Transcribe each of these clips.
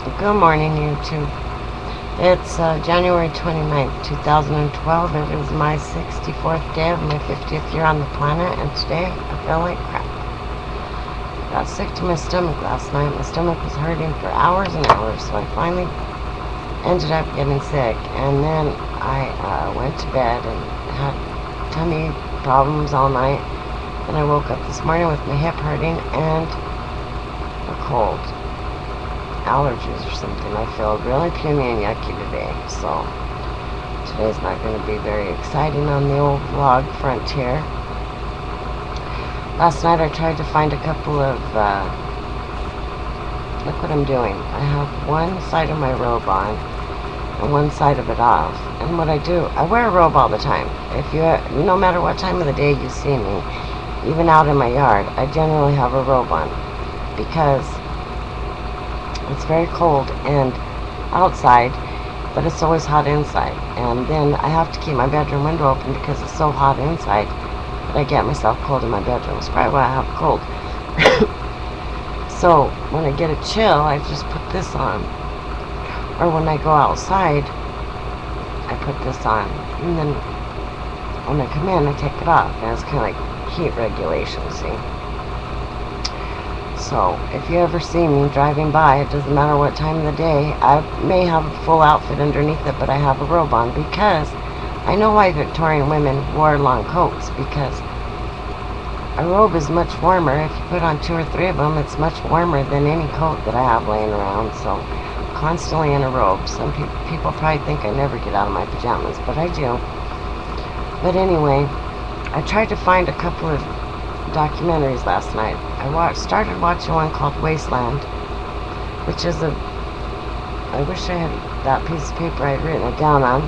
Good morning, YouTube. It's January 29th, 2012. It is my 64th day of my 50th year on the planet, and today I feel like crap. I got sick to my stomach last night. My stomach was hurting for hours and hours, so I finally ended up getting sick. And then I went to bed and had tummy problems all night. And I woke up this morning with my hip hurting and a cold. Allergies or something. I feel really puny and yucky today, so today's not going to be very exciting on the old vlog frontier. Last night I tried to find a couple of look what I'm doing. I have one side of my robe on and one side of it off, and what I do, I wear a robe all the time. No matter what time of the day you see me, even out in my yard, I generally have a robe on because it's very cold and outside, but it's always hot inside. And then I have to keep my bedroom window open because it's so hot inside that I get myself cold in my bedroom. It's probably why I have a cold. So when I get a chill, I just put this on. Or when I go outside, I put this on. And then when I come in, I take it off. And it's kind of like heat regulation, see? So, if you ever see me driving by, it doesn't matter what time of the day, I may have a full outfit underneath it, but I have a robe on because I know why Victorian women wore long coats, because a robe is much warmer. If you put on 2 or 3 of them, it's much warmer than any coat that I have laying around. So, constantly in a robe. Some people probably think I never get out of my pajamas, but I do. But anyway, I tried to find a couple of documentaries last night. I started watching one called Wasteland, which is I wish I had that piece of paper I'd written it down on.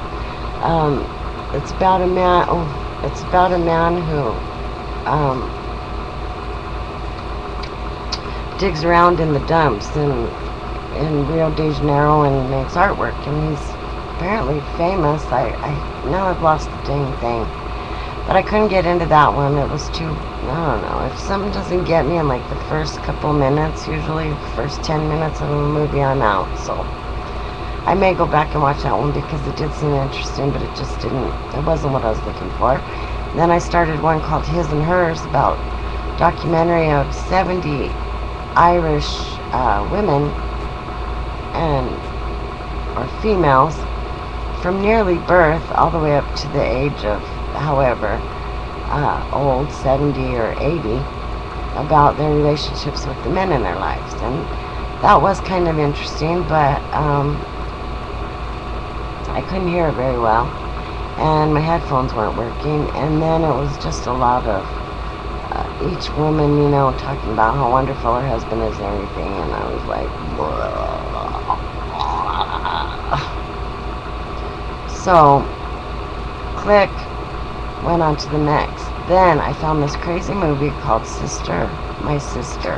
It's about a man. It's about a man who digs around in the dumps in Rio de Janeiro and makes artwork, and he's apparently famous. Now I've lost the dang thing. But I couldn't get into that one. It was too, I don't know. If something doesn't get me in like the first couple minutes, usually the first 10 minutes of a movie, I'm out. So I may go back and watch that one because it did seem interesting, but it wasn't what I was looking for. Then I started one called His and Hers, about documentary of 70 Irish women or females from nearly birth all the way up to the age of however old, 70 or 80, about their relationships with the men in their lives. And that was kind of interesting, but I couldn't hear it very well, and my headphones weren't working. And then it was just a lot of each woman, talking about how wonderful her husband is and everything, and I was like, so click, went on to the next. Then I found this crazy movie called Sister, My Sister,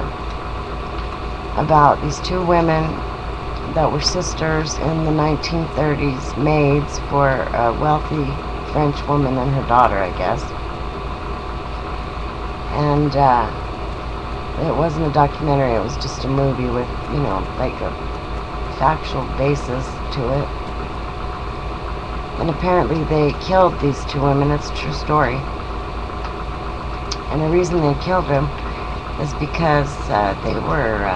about these 2 women that were sisters in the 1930s, maids for a wealthy French woman and her daughter, I guess. And it wasn't a documentary, it was just a movie with, like a factual basis to it. And apparently they killed these 2 women. It's a true story. And the reason they killed them is because they were, I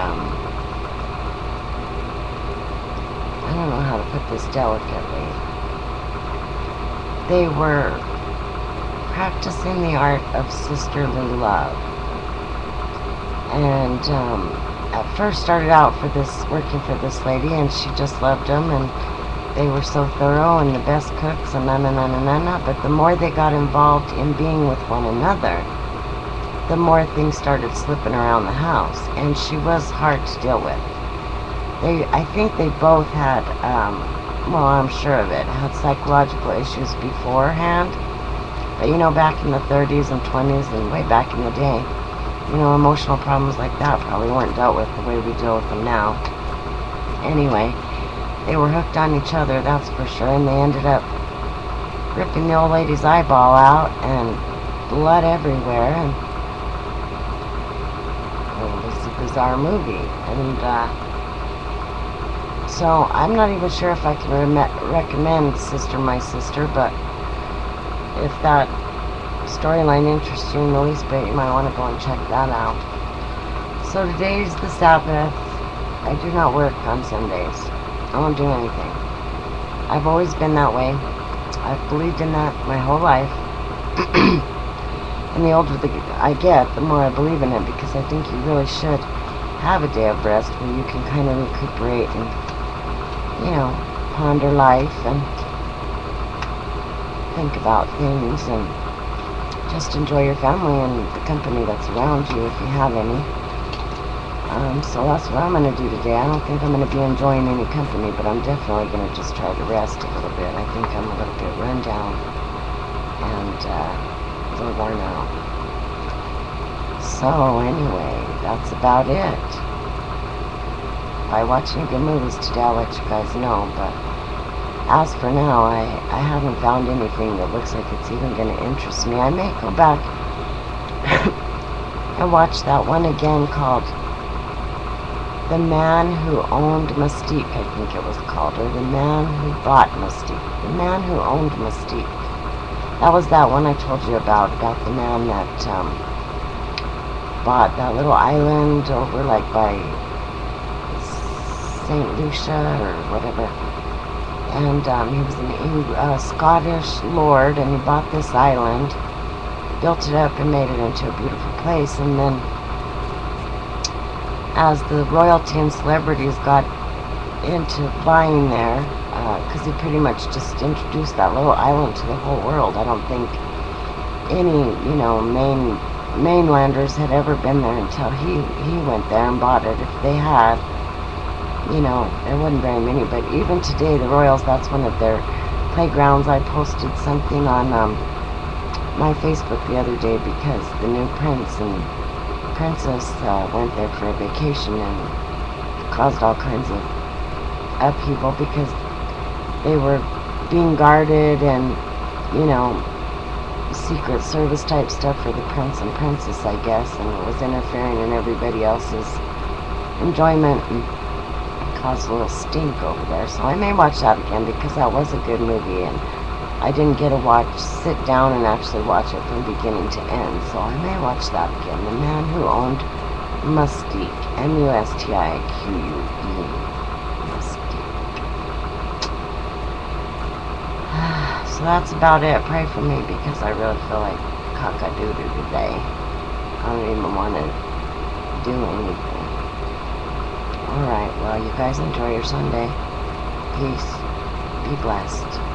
don't know how to put this delicately. They were practicing the art of sisterly love. And at first started out working for this lady, and she just loved them, and they were so thorough and the best cooks and but the more they got involved in being with one another, the more things started slipping around the house, and she was hard to deal with. I think they both had, I'm sure of it, had psychological issues beforehand, but back in the 30s and 20s and way back in the day, emotional problems like that probably weren't dealt with the way we deal with them now. Anyway, they were hooked on each other, that's for sure, and they ended up ripping the old lady's eyeball out and blood everywhere, and it was a bizarre movie. And So I'm not even sure if I can recommend Sister My Sister, but if that storyline interests you in the least bit, you might want to go and check that out. So today's the Sabbath. I do not work on Sundays. I won't do anything. I've always been that way. I've believed in that my whole life. And the older I get, the more I believe in it, because I think you really should have a day of rest where you can kind of recuperate and, ponder life and think about things and just enjoy your family and the company that's around you if you have any. So that's what I'm going to do today. I don't think I'm going to be enjoying any company, but I'm definitely going to just try to rest a little bit. I think I'm a little bit run down and a little worn out. So anyway, that's about it. If I watch any good movies today, I'll let you guys know, but as for now, I haven't found anything that looks like it's even going to interest me. I may go back and watch that one again called The Man Who Owned Mystique, I think it was called, or The Man Who Bought Mystique. The Man Who Owned Mystique. That was that one I told you about the man that bought that little island over like by St. Lucia or whatever. And he was a Scottish lord, and he bought this island, built it up, and made it into a beautiful place. And then, as the royalty and celebrities got into buying there, because he pretty much just introduced that little island to the whole world. I don't think any, mainlanders had ever been there until he went there and bought it. If they had, there wasn't very many, but even today, the Royals, that's one of their playgrounds. I posted something on my Facebook the other day because the new prince and princess went there for a vacation and caused all kinds of upheaval because they were being guarded and, Secret Service type stuff for the prince and princess, I guess, and it was interfering in everybody else's enjoyment and caused a little stink over there. So I may watch that again because that was a good movie, and I didn't get to sit down and actually watch it from beginning to end. So I may watch that again. The Man Who Owned Mystique. Mustique. Mystique. So that's about it. Pray for me because I really feel like cock-a-doodle today. I don't even want to do anything. Alright, well, you guys enjoy your Sunday. Peace. Be blessed.